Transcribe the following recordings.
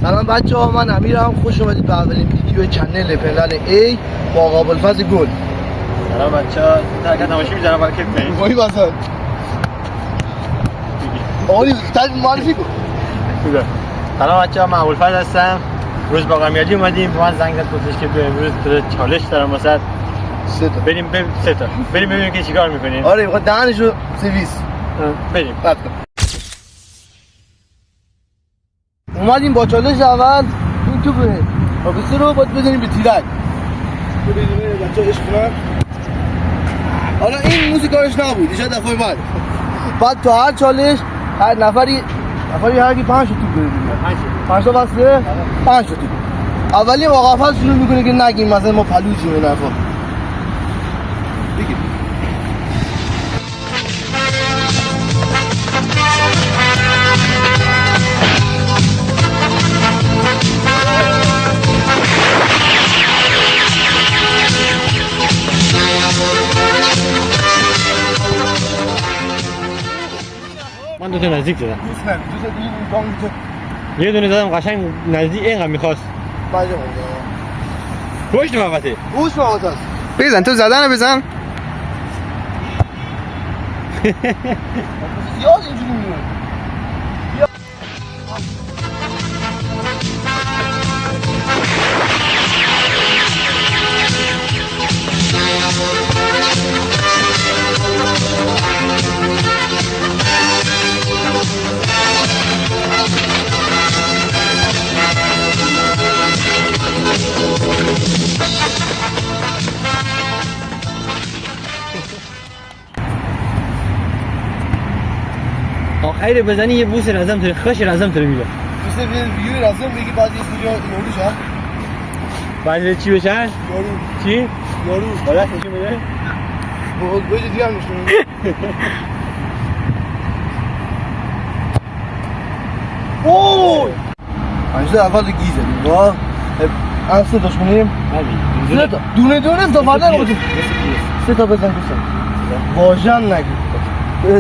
سلام بچه ها، من امیرم. خوش اومدید به اولین ویدیو چنل پنل ای با آقا ابوالفضل گل. سلام بچه ها، ترکت نماشی میزنم برای که کنید بایی بسن آقایی تایید معرفی کن. سلام بچه ها، من ابوالفضل هستم. روز با قمیالی اومدیم، من زنگ زد گفتش که بیا امروز چالش دارم واسه سه تا بریم ببینیم که چیکار میکنیم. آره میخواد دهنشو سرویس بریم. قطع کن. اومدیم با چالش اول این تو بره آفیسر رو باید بزنیم به تیرک تو بدونه بچه ها عشق کنن. حالا این موسیقارش نبود ایشا دفعه بعد تو هر چالش هر نفری هر کی 5 تا توپ بره 5 تا واسه 5 تا توپ. اولی آقا ابوالفضل شروع میکنه که نگیم مثلا ما پلوجیم این حرفا بگید. من دوتا نزدیک زدم. یه دونه زدم قشنگ نزدیک اینقدر میخواست. پشت محبته گوش محبت هست. بزن تو زدن بزن. زیاد اینجوری میمونه. آخری بزنی یه بوس رزم تره خش رزم تره میره. بوس ویو رزم میگه بعد یه سری یارو شد. بعد چی بشن؟ یارو چی؟ یارو بالا نشون میده. باید دیگه هم نشون میده. اوه! پنج تا اول گیز زدیم. وا. سه تاش کنیم. سه تا. دونه زباله بود. سه تا بزن دوستان. واژن نگی.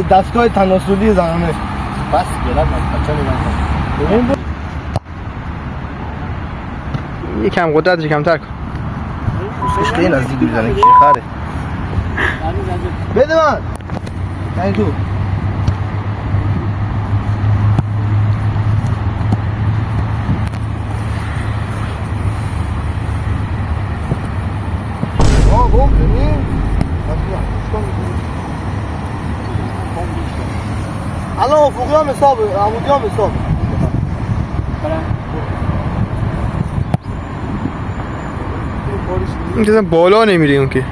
دستگاه تناسلی زنانه. بس گلم بچه‌ها میگن. یکم قدرت کمتر کن. خوش خیلی نزدیک میزنه که خره. بده من. این تو. بوم ببین. الان افقی هم حسابه، عمودی هم حسابه. این دیدم بالا نمیری اون که.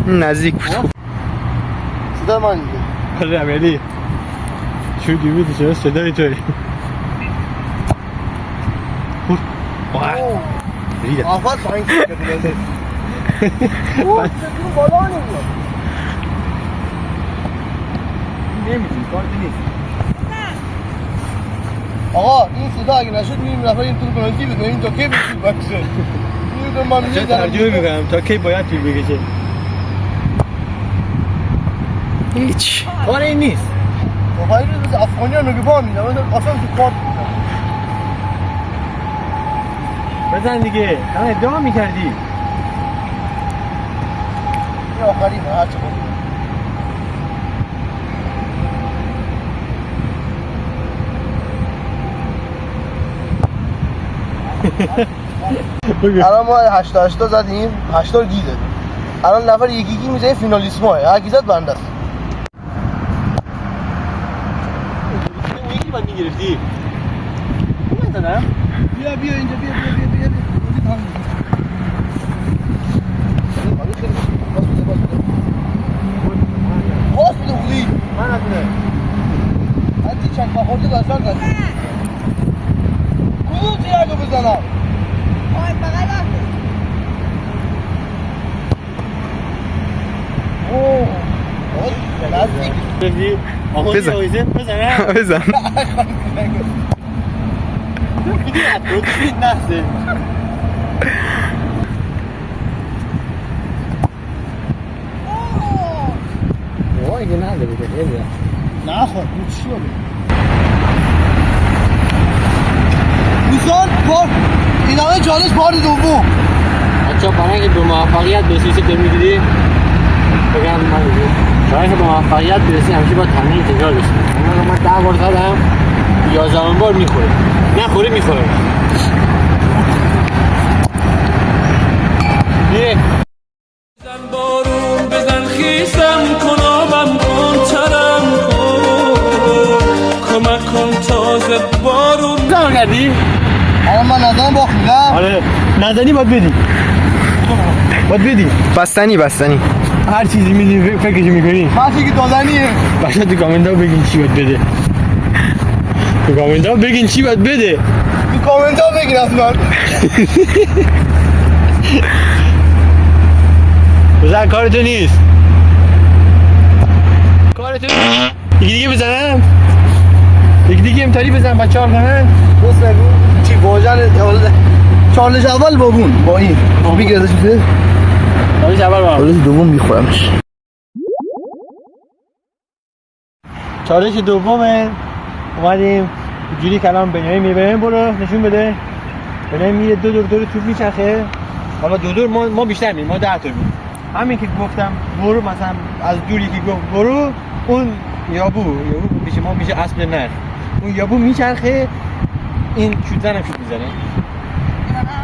نزدیک بود. صدا من میگه. آره امیری. چون دیوید چرا صدای توی؟ ریده. آفات پایین کرده. اوه چطور بالا نمیاد. نمیتونی کارت نیست. آقا این صدا اگه نشد میریم نفر این طور پنالتی بدونیم تا کی بشید بکشه. میدونم من چه ترجمه میکنم تا کی باید طول بکشه. هیچ کار این نیست. خب این روز افغانی ها نگهبان میدم اصلا تو کارت میدم. بزن دیگه. هم ادعا میکردی. این آخری من هرچه بود. الان ما 8 زدیم 8 رو گی زدیم. الان نفر یکی میزه فینالیسماه هر کی زد بنده است. یکی باید میگرفتی. نمیدونم. بیا اینجا بیا باز بده بودی من ندونه. هرچی چکمه خورده دستان کن کدوم تیرک رو بزنم اوه نزدیک بزن. بزن. نحسه. که نداره خیلی نه خب این چی رو دوستان بار این همه چالش بار دوم بچه برای اینکه به موفقیت برسی که میگیری بگم من برای اینکه به موفقیت برسی همیشه با تمرین تکرار بشی من 10 بار زدم 11 بار میخوره نخوره میخوره میره بزن بارون بزن خیسم کن آبم کن ترم کن کمک کن تازه بارون زمان کردی؟ الان من نظرم باخت میدم آره نزنی باید بدی باید بدی بستنی هر چیزی میدی فکرشو میکنی هر چی که دادنیه باشد تو کامنت ها بگین چی باید بده تو کامنت ها بگین چی باید بده تو کامنت ها بگین اصلا بزن کارتو نیست کارتو نیست یکی دیگه بزنم یکی دیگه امتاری بزن بچه ها کنن بس نگو چی واجن چالش اول بابون با این میگه ازش میده چالش اول با چالش دوم میخورمش چالش دومه اومدیم جوری کلام بنیامین میبریم برو نشون بده بنیامین میره دور توپ میچرخه حالا دور ما بیشتر میریم ما 10 تا میریم همین که گفتم برو مثلا از دوری که گفت برو اون یابو میشه ما میشه اسب نر اون یابو میچرخه این شوت زنم شوت میزنه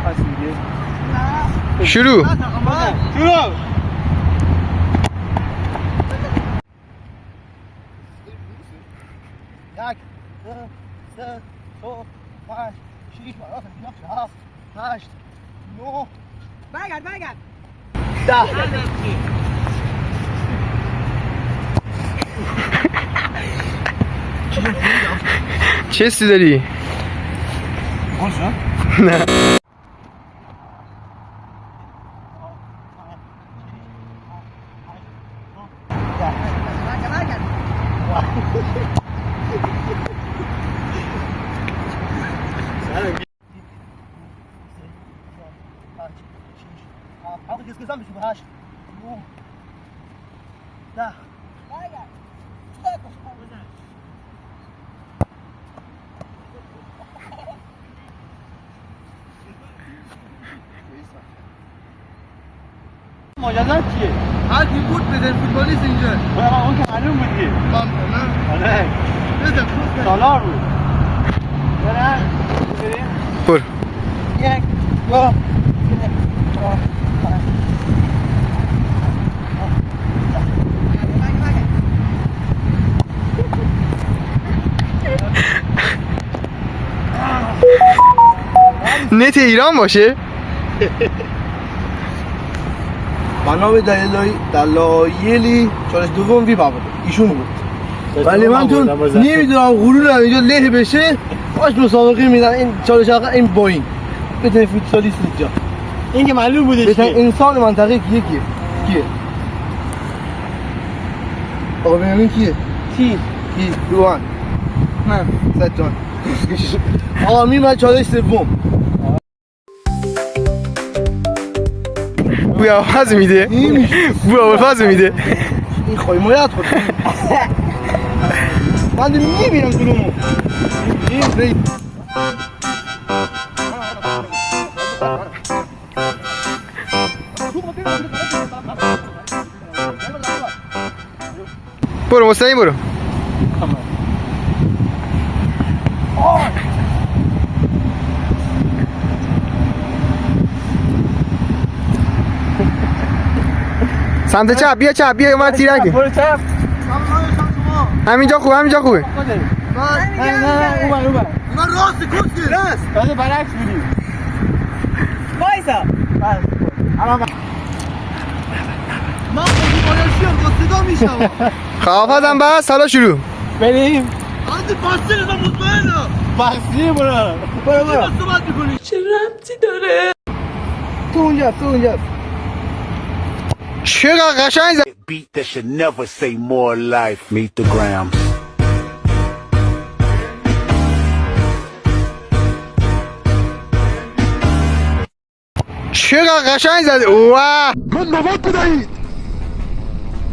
پس دیگه شروع شروع یک دو سه چهار پنج شیش هفت هشت نه برگرد 10 چه حسی داری؟ نه مجازات چیه؟ هر کی بود بزن فوتبالیست اینجا اون که معلوم بود که کام کنه آره بزن فوتبال سالار بود برن بریم برو یک دو نت ایران باشه بنا به دلایلی چالش دوم وی بابا ایشون بود ولی من تو نمیدونم غرورم اینجا له بشه باش مسابقه میدن این چالش آقا این با این بتونه فوتبالیست اینجا این که معلوم بودش بتونه که انسان منطقه کیه آقا ببینیم کیه کی روان من ستون آقا میرم چالش سوم بوی آواز میده بوی آواز میده این خواهی خود من نمیبینم جلومو برو مستقیم برو سمت چپ بیا اومد تیرک برو چپ همینجا خوبه نه اومد من راست کسکه راست تازه برعکس بودی وایسا من خودی بایشیم با صدا میشم خوابازم بس حالا شروع بریم انتی پاسته نزم مطمئنم بخشی برو صحبت میکنی چه ربطی داره تو اونجا چقدر قشنگ زد Beat that should never say more life. Meet the Grams. چقدر قشنگ زد واه من نوات بدهید.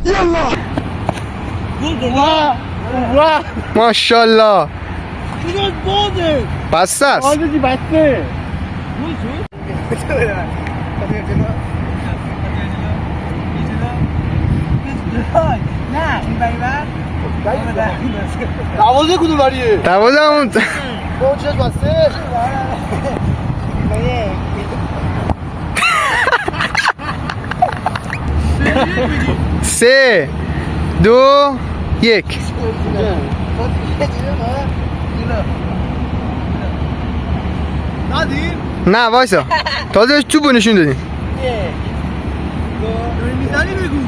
یلا. واه ماشاءالله اینو باده بسته است آزادی بسته نه این بریبر دوازه کدوم بریه 12 اون اون چش بسته 3 2 1 ندیم نه وایسا تازه توپو نشون دادیم میزنی بگو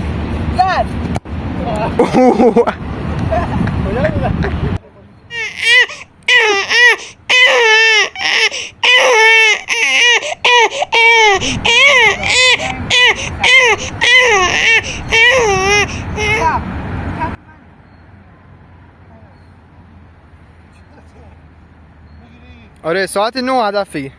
زد آره ساعت 9 هدف بگیر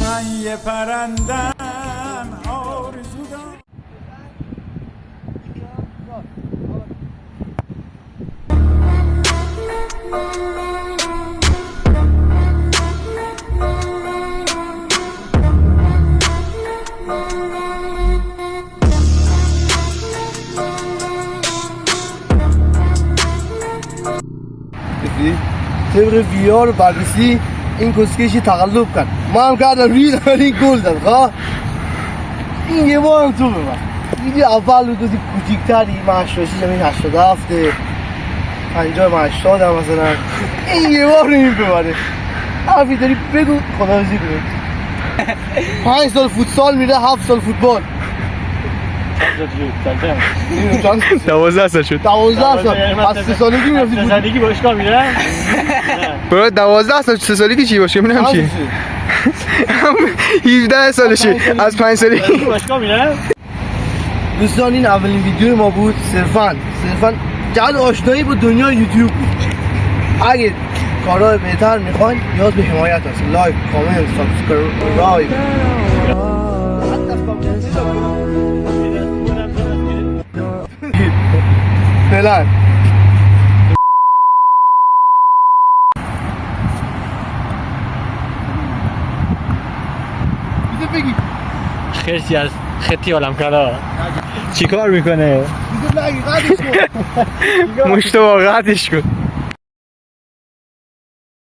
من یه پرندم آرزو دارم طبق ویار رو بررسی این کسکشی تقلب کرد ما هم کردم ریدم این گل داد خواه این یه بار هم تو ببر دیدی اول رو دادی کوچیکتری من 86 زمین 87 50 من 80 هم مثلا این یه بار رو این ببره حرفی داری بگو خداحافظی کنید 5 سال فوتسال میره 7 سال فوتبال 12 سال شد 12 سال از 3 سالگی میرفتی فوتبال سالگی باشگاه میره برو 12 سال 3 سالگی چی باشه میدونم چی 17 سالشه از 5 سالگی باشگاه میره دوستان این اولین ویدیو ما بود صرفاً جهت آشنایی با دنیای یوتیوب بود اگه کارهای بهتر میخواین نیاز به حمایت هست لایک کامنت سابسکرایب فعلا بگی خیلی از خطی عالم کرده چیکار میکنه نگی قدش کن مشت واقعتش کن